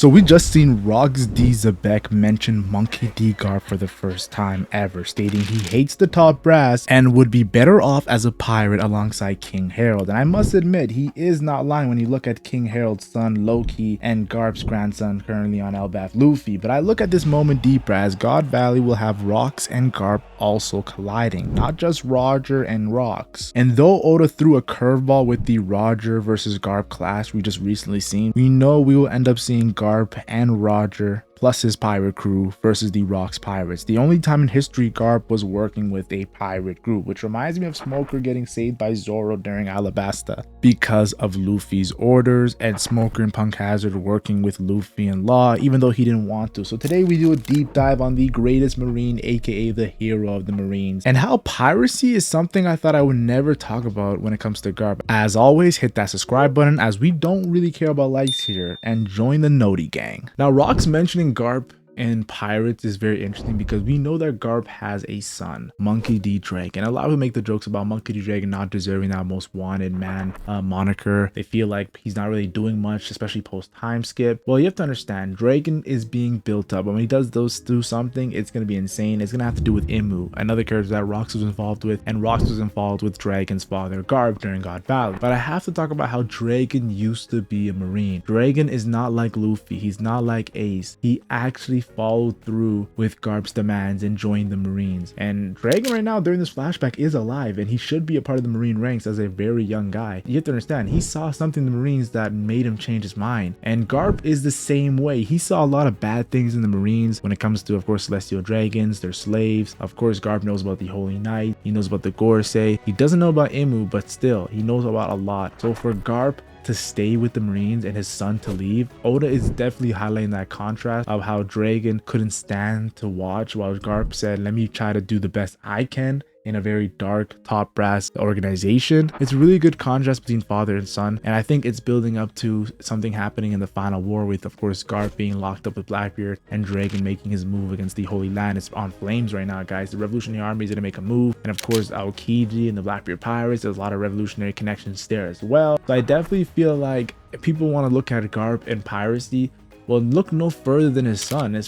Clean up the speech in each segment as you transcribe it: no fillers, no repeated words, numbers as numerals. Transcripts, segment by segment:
So we just seen Rox D. Zebek mention Monkey D. Garp for the first time ever, stating he hates the top brass and would be better off as a pirate alongside King Harold. And I must admit, he is not lying when you look at King Harold's son Loki and Garp's grandson currently on Elbaf Luffy. But I look at this moment deeper as God Valley will have Rox and Garp also colliding, not just Roger and Rox. And though Oda threw a curveball with the Roger versus Garp clash we just recently seen, we know we will end up seeing Garp and Roger plus his pirate crew versus the Rox pirates. The only time in history Garp was working with a pirate group, which reminds me of Smoker getting saved by Zoro during Alabasta because of Luffy's orders, and Smoker and Punk Hazard working with Luffy and Law even though he didn't want to. So today we do a deep dive on the greatest Marine, aka the hero of the Marines, and how piracy is something I thought I would never talk about when it comes to Garp. As always, hit that subscribe button as we don't really care about likes here, and join the Noti gang. Now Rox mentioning Garp and pirates is very interesting because we know that Garp has a son, Monkey D. Drake, and a lot of people make the jokes about Monkey D. Drake not deserving that most wanted man moniker. They feel like he's not really doing much, especially post time skip. Well, you have to understand, Dragon is being built up, but when he does do something, it's going to be insane. It's going to have to do with Imu, another character that Rox was involved with, and Rox was involved with Dragon's father Garp during God Valley. But I have to talk about how Dragon used to be a Marine. Dragon is not like Luffy, he's not like Ace. He actually followed through with Garp's demands and joined the Marines. And Dragon right now during this flashback is alive, and he should be a part of the Marine ranks as a very young guy. You have to understand, he saw something in the Marines that made him change his mind. And Garp is the same way. He saw a lot of bad things in the Marines when it comes to, of course, Celestial Dragons, their slaves. Of course, Garp knows about the Holy Knight. He knows about the Gorosei. He doesn't know about Imu, but still, he knows about a lot. So for Garp to stay with the Marines and his son to leave, Oda is definitely highlighting that contrast of how Dragon couldn't stand to watch while Garp said, let me try to do the best I can in a very dark top brass organization. It's a really good contrast between father and son, and I think it's building up to something happening in the final war with, of course, Garp being locked up with Blackbeard and Dragon making his move against the Holy Land. It's on flames right now, guys. The Revolutionary Army is going to make a move, and of course Aokiji and the Blackbeard Pirates, there's a lot of revolutionary connections there as well. So I definitely feel like if people want to look at Garp and piracy, well, look no further than his son. His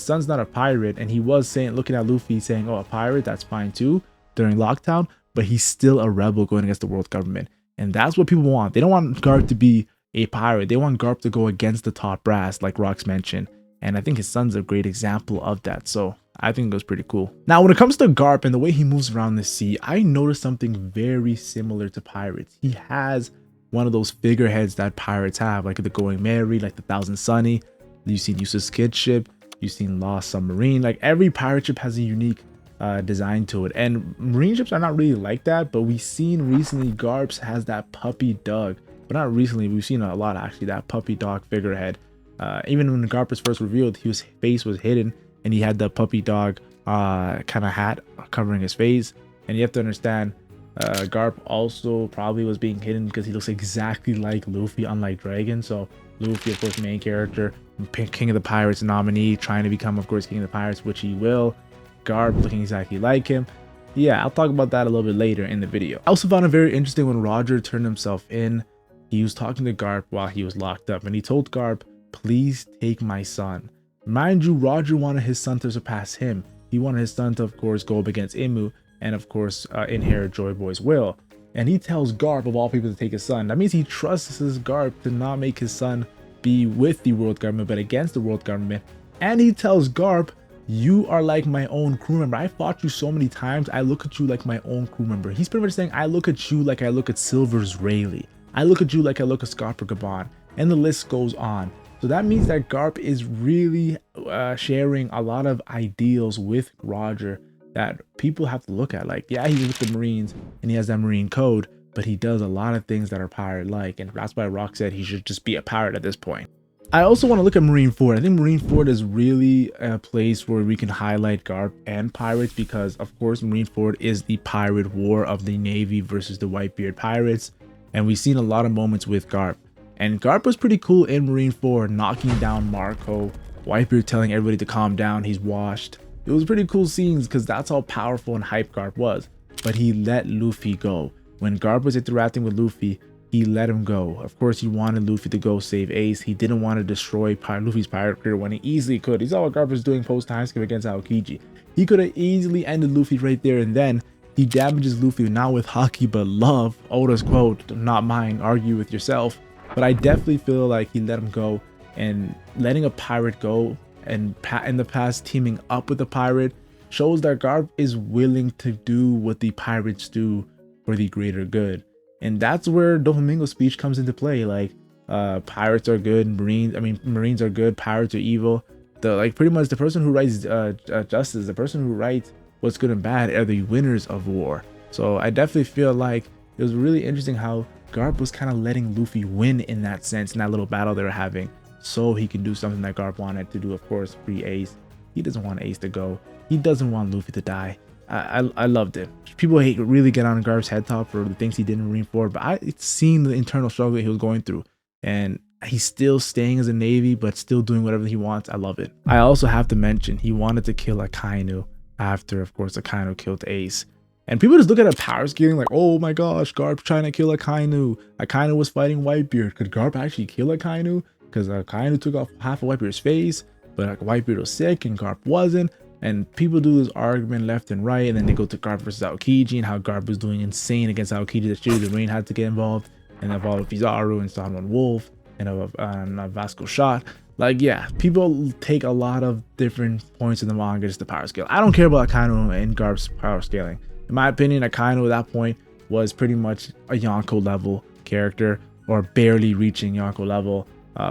son's not a pirate, and he was saying, looking at Luffy saying, oh, a pirate, that's fine too, during lockdown, but he's still a rebel going against the world government. And that's what people want. They don't want Garp to be a pirate. They want Garp to go against the top brass, like Rox mentioned. And I think his son's a great example of that. So I think it was pretty cool. Now, when it comes to Garp and the way he moves around the sea, I noticed something very similar to pirates. He has one of those figureheads that pirates have, like the Going Merry, like the Thousand Sunny. You've seen Useless Kid ship, you've seen Lost Submarine. Like every pirate ship has a unique design to it, and Marine ships are not really like that. But we've seen recently Garp's has that puppy dog, but not recently, we've seen a lot actually, that puppy dog figurehead. Even when Garp was first revealed, his face was hidden and he had the puppy dog kind of hat covering his face. And you have to understand, Garp also probably was being hidden because he looks exactly like Luffy, unlike Dragon. So Luffy, of course, main character, King of the Pirates nominee, trying to become, of course, King of the Pirates, which he will. Garp looking exactly like him. Yeah, I'll talk about that a little bit later in the video. I also found it very interesting when Roger turned himself in. He was talking to Garp while he was locked up, and he told Garp, please take my son. Mind you, Roger wanted his son to surpass him. He wanted his son to, of course, go up against Imu and, of course, inherit Joy Boy's will. And he tells Garp, of all people, to take his son. That means he trusts his Garp to not make his son be with the world government, but against the world government. And he tells Garp, you are like my own crew member. I fought you so many times. I look at you like my own crew member. He's pretty much saying, I look at you like I look at Silver's Rayleigh. I look at you like I look at Scarper Gabon. And the list goes on. So that means that Garp is really sharing a lot of ideals with Roger that people have to look at. Like, yeah, he's with the Marines and he has that Marine code, but he does a lot of things that are pirate-like. And that's why Rock said he should just be a pirate at this point. I also want to look at Marineford. I think Marineford is really a place where we can highlight Garp and pirates because, of course, Marineford is the pirate war of the Navy versus the Whitebeard pirates. And we've seen a lot of moments with Garp. And Garp was pretty cool in Marineford, knocking down Marco, Whitebeard telling everybody to calm down, he's washed. It was pretty cool scenes because that's how powerful and hype Garp was. But he let Luffy go. When Garp was interacting with Luffy, he let him go. Of course, he wanted Luffy to go save Ace. He didn't want to destroy Luffy's pirate career when he easily could. He saw what Garp was doing post time skip against Aokiji. He could have easily ended Luffy right there and then. He damages Luffy not with haki but love. Oda's quote, not mine, argue with yourself. But I definitely feel like he let him go, and letting a pirate go and in the past teaming up with a pirate shows that Garp is willing to do what the pirates do for the greater good. And that's where Doflamingo's speech comes into play. Like, pirates are good, Marines are good, pirates are evil. Pretty much the person who writes justice, the person who writes what's good and bad are the winners of war. So I definitely feel like it was really interesting how Garp was kind of letting Luffy win in that sense, in that little battle they were having, so he can do something that Garp wanted to do, of course, free Ace. He doesn't want Ace to go. He doesn't want Luffy to die. I loved it. People really get on Garp's head top for the things he did in Marineford, but it's seen the internal struggle he was going through, and he's still staying as a Navy, but still doing whatever he wants. I love it. I also have to mention he wanted to kill Akainu after, of course, Akainu killed Ace. And people just look at a power scaling like, oh my gosh, Garp trying to kill Akainu. Akainu was fighting Whitebeard. Could Garp actually kill Akainu? Because Akainu took off half of Whitebeard's face, but Whitebeard was sick and Garp wasn't. And people do this argument left and right, and then they go to Garp versus Aokiji and how Garp was doing insane against Aokiji that the Rain had to get involved, and involved Kizaru and Sanwan Wolf and a Vasco shot. Like, yeah, people take a lot of different points in the manga just to power scale. I don't care about Akainu and Garp's power scaling. In my opinion, Akainu at that point was pretty much a Yonko level character, or barely reaching Yonko level.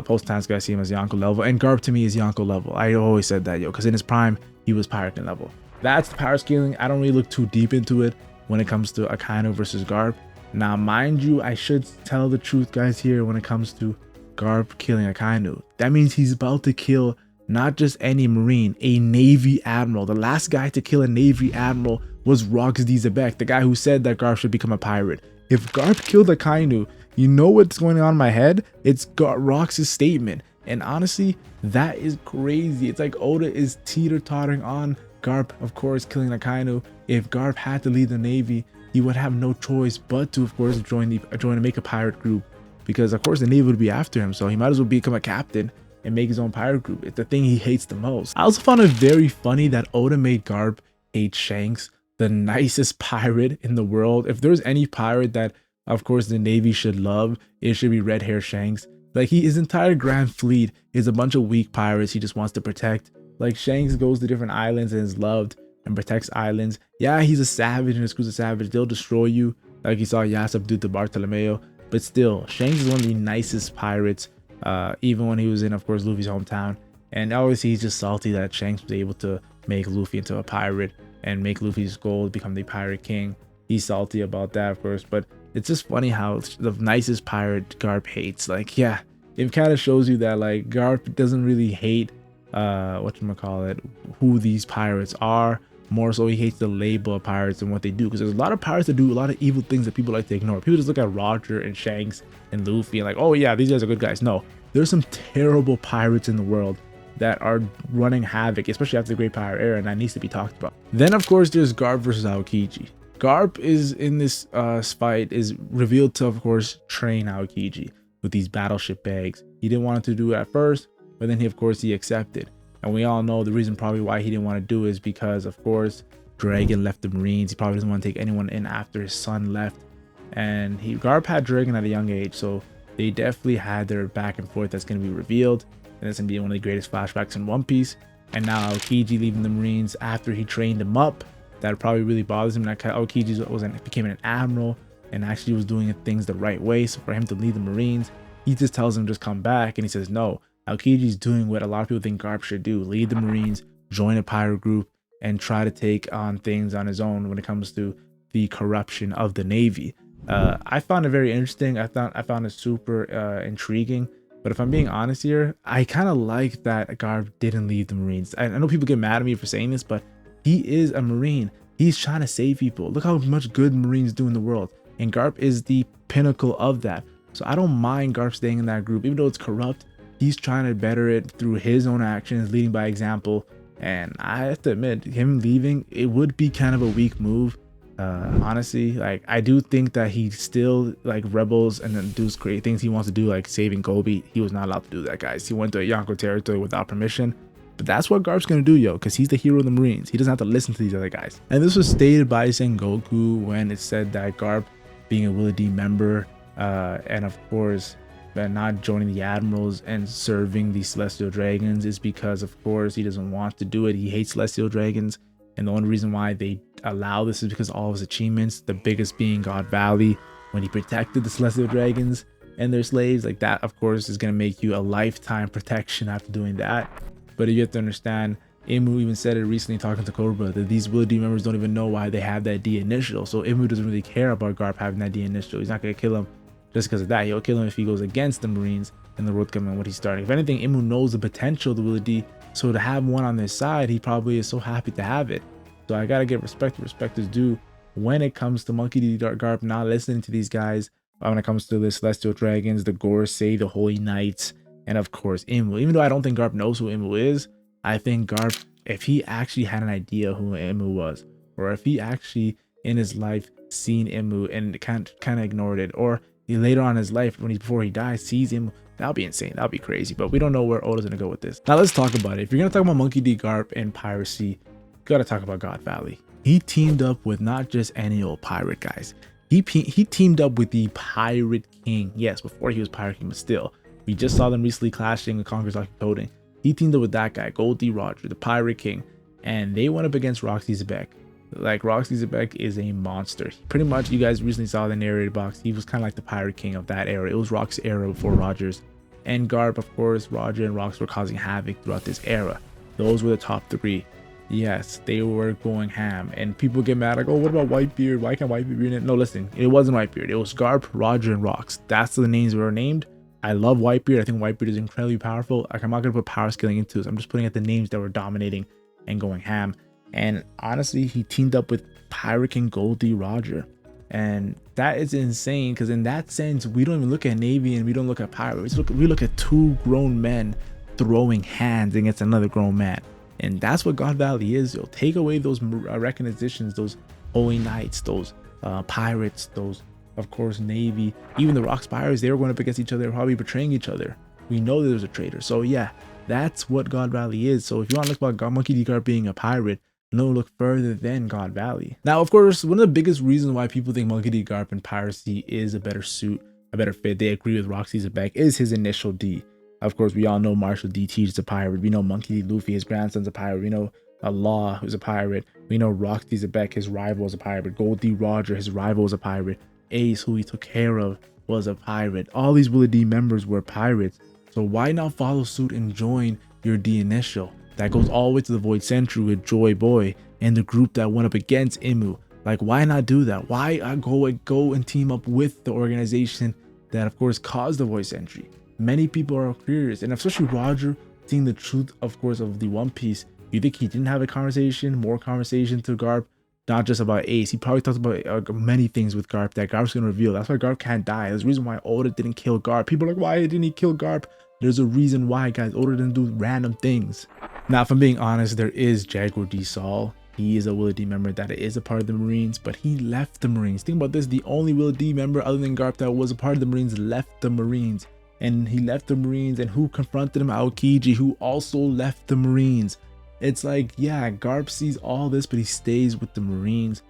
Post time skip I see him as Yonko level, and Garp to me is Yonko level. I always said that, because in his prime he was Pirate level. That's the power scaling. I don't really look too deep into it when it comes to Akainu versus Garp. Now, mind you, I should tell the truth, guys, here when it comes to Garp killing Akainu. That means he's about to kill not just any Marine, a Navy Admiral. The last guy to kill a Navy Admiral was Rox D. Zebek, the guy who said that Garp should become a pirate. If Garp killed Akainu, you know what's going on in my head? It's Rox's statement. And honestly, that is crazy. It's like Oda is teeter-tottering on Garp, of course, killing Akainu. If Garp had to lead the Navy, he would have no choice but to, of course, join and make a pirate group. Because, of course, the Navy would be after him. So he might as well become a captain and make his own pirate group. It's the thing he hates the most. I also found it very funny that Oda made Garp hate Shanks, the nicest pirate in the world. If there's any pirate that, of course, the Navy should love, it should be Red Hair Shanks. Like, his entire Grand Fleet is a bunch of weak pirates he just wants to protect. Like, Shanks goes to different islands and is loved and protects islands. Yeah, he's a savage and his crew's a savage. They'll destroy you, like he saw Yasop do to Bartolomeo. But still, Shanks is one of the nicest pirates, even when he was in, of course, Luffy's hometown. And obviously, he's just salty that Shanks was able to make Luffy into a pirate and make Luffy's goal become the Pirate King. He's salty about that, of course, but it's just funny how the nicest pirate Garp hates. Like, yeah, it kind of shows you that, like, Garp doesn't really hate who these pirates are. More so, he hates the label of pirates and what they do, because there's a lot of pirates that do a lot of evil things that people like to ignore. People just look at Roger and Shanks and Luffy and like, oh yeah, these guys are good guys. No, there's some terrible pirates in the world that are running havoc, especially after the Great Pirate Era, and that needs to be talked about. Then, of course, there's Garp versus Aokiji. Garp is in this fight is revealed to, of course, train Aokiji with these battleship bags. He didn't want to do it at first, but then he accepted. And we all know the reason probably why he didn't want to do it is because, of course, Dragon left the Marines. He probably doesn't want to take anyone in after his son left. And Garp had Dragon at a young age, so they definitely had their back and forth that's going to be revealed. And that's going to be one of the greatest flashbacks in One Piece. And now Aokiji leaving the Marines after he trained him up, that probably really bothers him. That Aokiji became an admiral and actually was doing things the right way. So for him to leave the Marines, he just tells him just come back, and he says no. Aokiji's doing what a lot of people think Garp should do: lead the Marines, join a pirate group, and try to take on things on his own when it comes to the corruption of the Navy. I found it very interesting. I found it super intriguing. But if I'm being honest here, I kind of like that Garp didn't leave the Marines. I know people get mad at me for saying this, but he is a Marine. He's trying to save people. Look how much good Marines do in the world. And Garp is the pinnacle of that. So I don't mind Garp staying in that group, even though it's corrupt. He's trying to better it through his own actions, leading by example. And I have to admit, him leaving, it would be kind of a weak move. Honestly, like I do think that he still like rebels and then does great things he wants to do, like saving Gobi. He was not allowed to do that, guys. He went to a Yonko territory without permission. But that's what Garp's gonna do, yo, because he's the hero of the Marines. He doesn't have to listen to these other guys. And this was stated by Sengoku when it said that Garp, being a Willy D member, and of course not joining the admirals and serving the Celestial Dragons, is because of course he doesn't want to do it. He hates Celestial Dragons. And the only reason why they allow this is because all of his achievements, the biggest being God Valley, when he protected the Celestial Dragons and their slaves, like that, of course, is going to make you a lifetime protection after doing that. But you have to understand, Imu even said it recently talking to Cobra, that these Willy D members don't even know why they have that D initial. So Imu doesn't really care about Garp having that D initial. He's not going to kill him just because of that. He'll kill him if he goes against the Marines in the World Cup and what he's starting. If anything, Imu knows the potential of the Willy D. So to have one on their side, he probably is so happy to have it. So I gotta give respect to respect is due when it comes to Monkey D. Garp not listening to these guys. When it comes to the Celestial Dragons, the Gorosei, the Holy Knights, and of course Imu. Even though I don't think Garp knows who Imu is, I think Garp, if he actually had an idea who Imu was, or if he actually in his life seen Imu and kind of ignored it, or he later on in his life before he dies sees Imu, that'll be insane. That'll be crazy. But we don't know where Oda's gonna go with this. Now let's talk about it. If you're gonna talk about Monkey D. Garp and piracy, you gotta talk about God Valley. He teamed up with not just any old pirate, guys. He teamed up with the Pirate King. Yes, before he was Pirate King, but still. We just saw them recently clashing with Conqueror's Occupying. He teamed up with that guy, Gold D. Roger, the Pirate King, and they went up against Roxy Zebek. Like, Roxy Zebek is a monster. Pretty much, you guys recently saw the narrated box. He was kind of like the Pirate King of that era. It was Rock's era before Roger's. And Garp, of course, Roger and Rox were causing havoc throughout this era. Those were the top three. Yes, they were going ham. And people get mad like, oh, what about Whitebeard? Why can't Whitebeard be in it? No, listen, it wasn't Whitebeard. It was Garp, Roger, and Rox. That's the names that were named. I love Whitebeard. I think Whitebeard is incredibly powerful. Like, I'm not going to put power scaling into this. I'm just putting at the names that were dominating and going ham. And honestly, he teamed up with Pirate King Gold D. Roger. And that is insane, because in that sense, we don't even look at Navy and we don't look at Pirate. We look at two grown men throwing hands against another grown man. And that's what God Valley is, yo. Take away those recognitions, those Holy Knights, those pirates, those, of course, Navy, even the Rox Pirates. They were going up against each other, probably betraying each other. We know that there's a traitor. So yeah, that's what God Valley is. So if you want to look about Monkey D. Garp being a pirate, no look further than God Valley. Now, of course, one of the biggest reasons why people think Monkey D. Garp and piracy is a better suit, a better fit, they agree with Roxy Zebek, is his initial D. Of course, we all know Marshall D. Teach is a pirate. We know Monkey D. Luffy, his grandson's a pirate. We know Law, who's a pirate. We know Roxy Zebek, his rival, was a pirate. Gold D. Roger, his rival, was a pirate. Ace, who he took care of, was a pirate. All these Willy D members were pirates. So why not follow suit and join your D initial? That goes all the way to the Void Century with Joy Boy and the group that went up against Imu. Like, why not do that? Why go and team up with the organization that, of course, caused the Void Century? Many people are curious, and especially Roger, seeing the truth, of course, of the One Piece. You think he didn't have a more conversation to Garp, not just about Ace. He probably talked about many things with Garp that Garp's gonna reveal. That's why Garp can't die. There's a reason why Oda didn't kill Garp. People are like, why didn't he kill Garp? There's a reason why, guys. Oda didn't do random things. Now, if I'm being honest, there is Jaguar D. Saul. He is a Willy D member that is a part of the Marines, but he left the Marines. Think about this, the only Willy D member other than Garp that was a part of the Marines left the Marines. And he left the Marines, and who confronted him? Aokiji, who also left the Marines. It's like, yeah, Garp sees all this, but he stays with the Marines.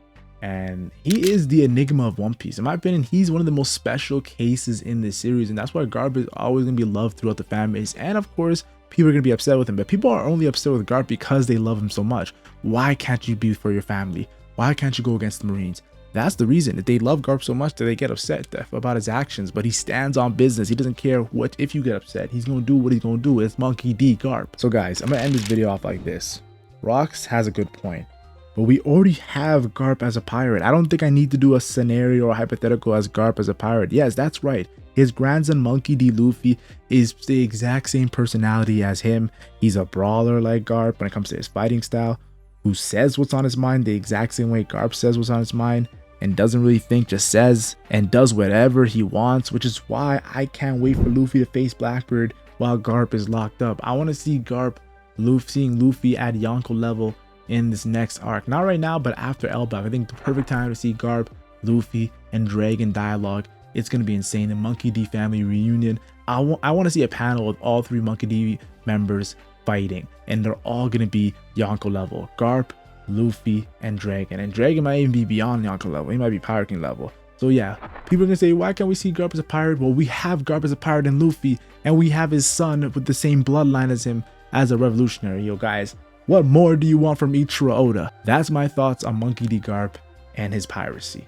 And he is the enigma of One Piece. In my opinion, he's one of the most special cases in this series. And that's why Garp is always going to be loved throughout the fan base. And of course, people are going to be upset with him. But people are only upset with Garp because they love him so much. Why can't you be for your family? Why can't you go against the Marines? That's the reason. That they love Garp so much that they get upset about his actions. But he stands on business. He doesn't care what if you get upset. He's going to do what he's going to do. It's Monkey D. Garp. So guys, I'm going to end this video off like this. Rox has a good point. But we already have Garp as a pirate. I don't think I need to do a scenario or hypothetical as Garp as a pirate. Yes, that's right. His grandson Monkey D. Luffy is the exact same personality as him. He's a brawler like Garp when it comes to his fighting style, who says what's on his mind the exact same way Garp says what's on his mind, and doesn't really think, just says and does whatever he wants, which is why I can't wait for Luffy to face Blackbeard while Garp is locked up. I want to see Garp seeing Luffy at Yonko level in this next arc. Not right now, but after Elbaf. I think the perfect time to see Garp, Luffy, and Dragon dialogue. It's going to be insane. The Monkey D family reunion. I want to see a panel with all 3 Monkey D members fighting, and they're all going to be Yonko level. Garp, Luffy, and Dragon. And Dragon might even be beyond Yonko level. He might be Pirate King level. So yeah, people are going to say, why can't we see Garp as a pirate? Well, we have Garp as a pirate in Luffy, and we have his son with the same bloodline as him as a revolutionary. Yo guys, what more do you want from Ichiro Oda? That's my thoughts on Monkey D. Garp and his piracy.